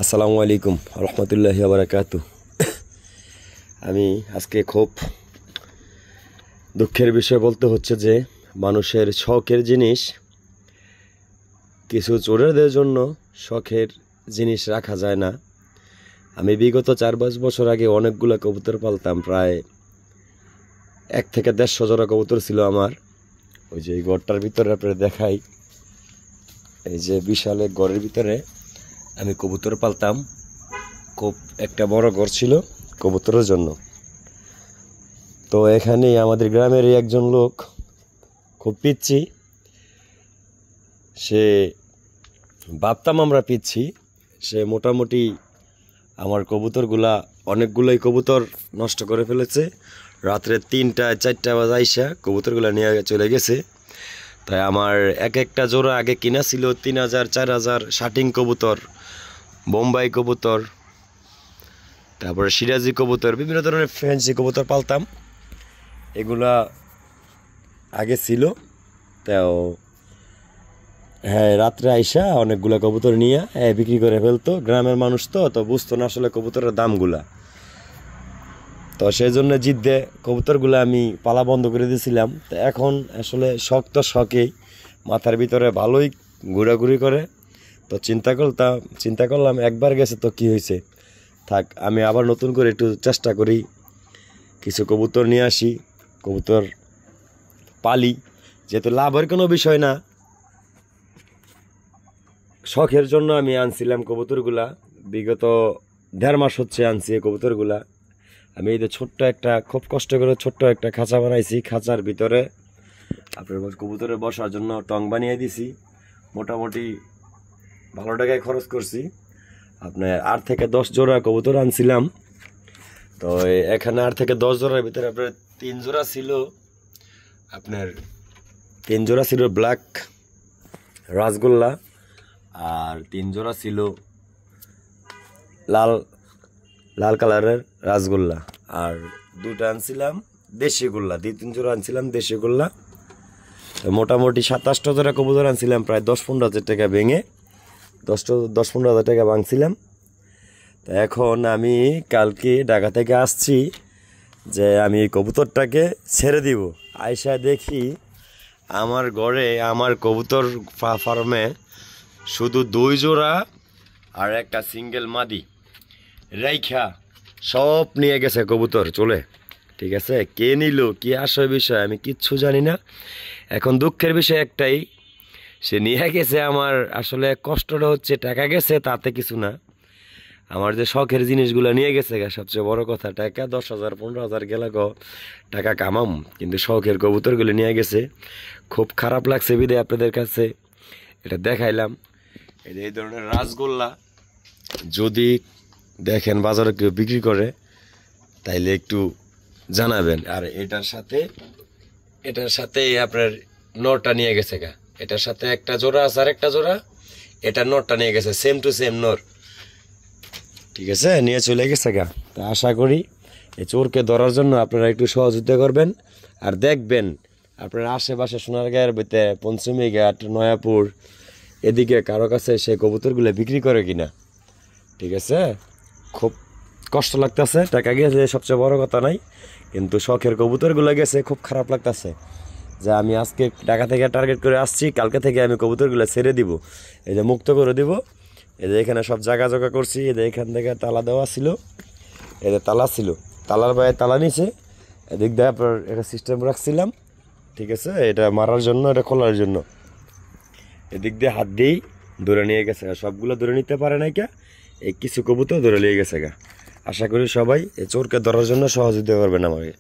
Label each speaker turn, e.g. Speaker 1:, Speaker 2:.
Speaker 1: আসসালামু আলাইকুম রহমতুল্লাহি ওয়া বারাকাতুহু। আমি আজকে খুব দুঃখের বিষয় বলতে হচ্ছে যে মানুষের শখের জিনিস কিছু চোরেদের জন্য শখের জিনিস রাখা যায় না। আমি বিগত 4-5 বছর আগে অনেকগুলো কবুতর পালতাম, প্রায় 1 থেকে 150 জোড়া কবুতর ছিল আমার। ওই যে এই ঘরটার ভিতরে আপনারা দেখাই, এই যে বিশাল এক ঘরের ভিতরে আমি কবুতর পালতাম। খুব একটা বড় ঘর ছিল কবুতরের জন্য। তো এখানে আমাদের গ্রামেরই একজন লোক খুব পিচ্ছি, সে ভাবতাম আমরা পিচ্ছি, সে মোটামুটি আমার কবুতরগুলা অনেকগুলোই কবুতর নষ্ট করে ফেলেছে। রাত্রে 3টা-4টা বাজে আইসা কবুতরগুলা নিয়ে চলে গেছে। তাই আমার একটা জোড়া আগে কিনা ছিল 3000-4000 শাটিং কবুতর, বোম্বাই কবুতর, তারপরে সিরাজি কবুতর, বিভিন্ন ধরনের ফ্যান্সি কবুতর পালতাম। এগুলা আগে ছিল। তাও হ্যাঁ, রাত্রে আইসা অনেকগুলা কবুতর নিয়ে বিক্রি করে ফেলতো। গ্রামের মানুষ তো বুঝতো না আসলে কবুতরের দামগুলা। তো সেই জন্য জিদ্দে কবুতরগুলো আমি পালা বন্ধ করে দিয়েছিলাম। তো এখন আসলে শখ তো শখেই, মাথার ভিতরে ভালোই ঘোরাঘুরি করে। তো চিন্তা করলাম একবার গেছে তো কি হয়েছে, থাক আমি আবার নতুন করে একটু চেষ্টা করি, কিছু কবুতর নিয়ে আসি, কবুতর পালি। যেহেতু লাভের কোনো বিষয় না, শখের জন্য আমি আনছিলাম কবুতরগুলা। বিগত 1.5 মাস হচ্ছে আনছি এই কবুতরগুলা। আমি এই যে খুব কষ্ট করে ছোট্ট একটা খাঁচা বানাইছি। খাঁচার ভিতরে আপনার কবুতরে বসার জন্য টং বানিয়ে দিছি। মোটামুটি ভালো টাকায় খরচ করছি। আপনার 8 থেকে 10 জোড়া কবুতর আনছিলাম। তো এখানে 8 থেকে 10 জোড়ার ভিতরে আপনার 3 জোড়া ছিল, আপনার 3 জোড়া ছিল ব্ল্যাক রাসগোল্লা, আর 3 জোড়া ছিল লাল লাল কালারের রাসগোল্লা, আর 2টা আনছিলাম দেশি গোল্লা। 2-3 জোড়া আনছিলাম দেশি গোল্লা। মোটামুটি 27টা জোড়া কবুতর আনছিলাম, প্রায় 10-15 হাজার টাকা ভেঙে 10-15 হাজার টাকা ভাঙছিলাম। তো এখন আমি কালকে ঢাকা থেকে আসছি যে আমি কবুতরটাকে ছেড়ে দিব। আইসা দেখি আমার ঘরে, আমার কবুতর ফার্মে শুধু 2 জোড়া আর একটা সিঙ্গেল মাদি রাইখা সব নিয়ে গেছে কবুতর চলে। ঠিক আছে, কে নিল কি আসল বিষয় আমি কিচ্ছু জানি না। এখন দুঃখের বিষয় একটাই, সে নিয়ে গেছে। আমার আসলে কষ্টটা হচ্ছে, টাকা গেছে তাতে কিছু না, আমার যে শখের জিনিসগুলো নিয়ে গেছে সবচেয়ে বড় কথা। টাকা 10,000-15,000 গেলে টাকা কামাম, কিন্তু শখের কবুতরগুলো নিয়ে গেছে। খুব খারাপ লাগছে, বিদায় আপনাদের কাছে এটা দেখাইলাম। এই ধরনের রাসগোল্লা যদি দেখেন বাজারে কেউ বিক্রি করে তাইলে একটু জানাবেন। আর এটার সাথে আপনার নরটা নিয়ে গেছে গা, এটার সাথে একটা জোড়া আছে, আর একটা জোড়া এটা নরটা নিয়ে গেছে, সেম টু সেম নর। ঠিক আছে, নিয়ে চলে গেছে গা। তা আশা করি এই চোরকে ধরার জন্য আপনারা একটু সহযোগিতা করবেন। আর দেখবেন আপনার আশেপাশে সোনারগাঁয়ের ভিতরে পঞ্চমীঘাট, নয়াপুর এদিকে কারো কাছে সেই কবুতরগুলো বিক্রি করে কিনা। ঠিক আছে, খুব কষ্ট লাগতেছে। টাকা গেছে সবচেয়ে বড় কথা নাই, কিন্তু শখের কবুতরগুলো গেছে। খুব খারাপ লাগতেছে যে আমি আজকে ঢাকা থেকে টার্গেট করে আসছি, কালকে থেকে আমি কবুতরগুলো ছেড়ে দিব, এই যে মুক্ত করে দিব। এই যে এখানে সব জায়গা করছি, এই যে এখান থেকে তালা দেওয়া ছিল, এই যে তালা ছিল, তালার বাইরে তালা নিচে এদিক দিয়ে আপনার একটা সিস্টেম রাখছিলাম। ঠিক আছে, এটা মারার জন্য, এটা খোলার জন্য এদিক দিয়ে হাত দিয়েই ধরে নিয়ে গেছে। সবগুলো ধরে নিতে পারে নাই কে, এই কিছু কবুতর ধরে নিয়ে গেছে গা। আশা করি সবাই এই চোরকে ধরার জন্য সহযোগিতা করবেন আমাকে।